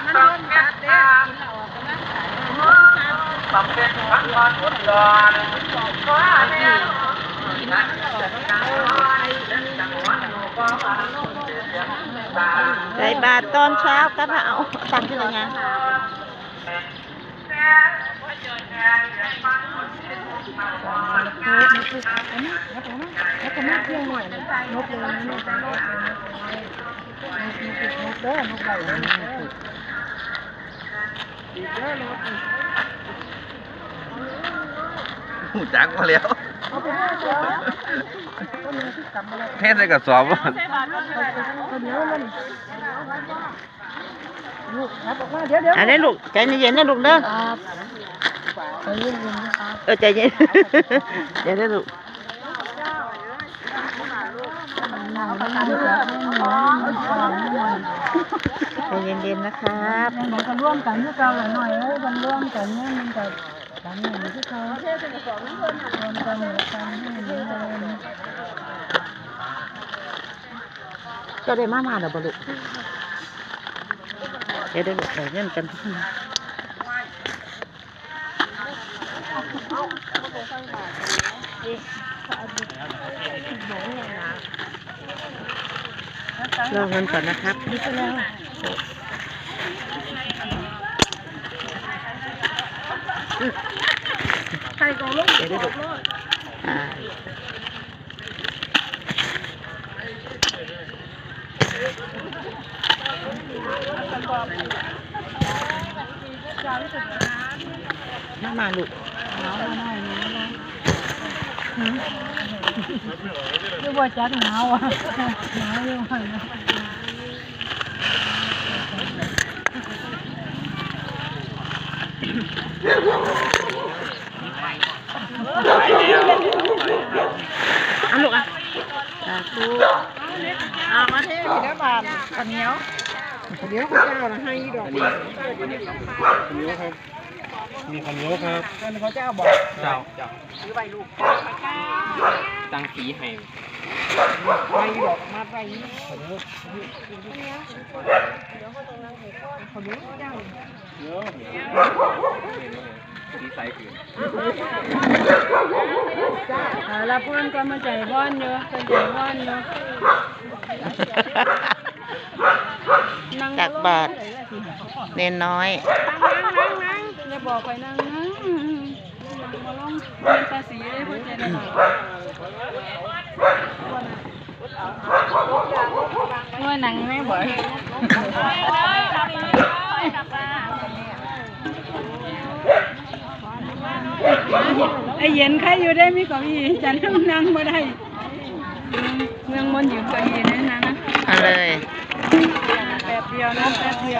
มันร่นตัดเด้บำเพ็ญพันวันอุดรฟ้าแนวใส่บาตรตอนเช้าก็มาเอาสั่งที่ไหนไงหูจักมาแล้วแค่ใส่กระสอบอันนี้ลูกใจเย็นๆนะลูกเด้อใจเย็นเดี๋ยวได้ลูกใจเย็นๆนะครับมันก็ร่วมกันที่เราหน่อยมันร่วมกันเนี่ยมันก็กันอย่างที่เขาร่วมกันหมดกันก็ได้มาเดี๋ยวบลุเดี๋ยวได้ลูกเล่นกันทุกคนรอเงินก่อนนะครับนี่ก็แล้วใครก็ลูกเดี๋ยวได้ลูกมาลูกดูว่าจัดหนาวอ่ะหนาวอยู่ค่ะลูกมาเทศได้บาทข้าวเหนียวเดี๋ยวข้าวเจ้านะให้ดอกข้าวเหนียวครับมีข้าวเหนียวครับข้าวเจ้าบอกเจ้าซื้อใบลูกตั้งสีให้ ใบดอกมาใบนี้สีใสขึ้นแล้วเพื่อนก็มาใจบ้านเยอะใจบ้านเยอะตักบาตรเนนน้อยนั่งอย่าบอกไปนั่งมาลงเป็นตาสีเลยเพื่อนใจละว่าหนังไม่บ่อยไอเย็นใครอยู่ได้มีเก้าอี้จันนั่งมาได้เมืองมนอยู่เก้าอี้นั่นนะเอาเลยแป๊บเดียวนะแป๊บเดียว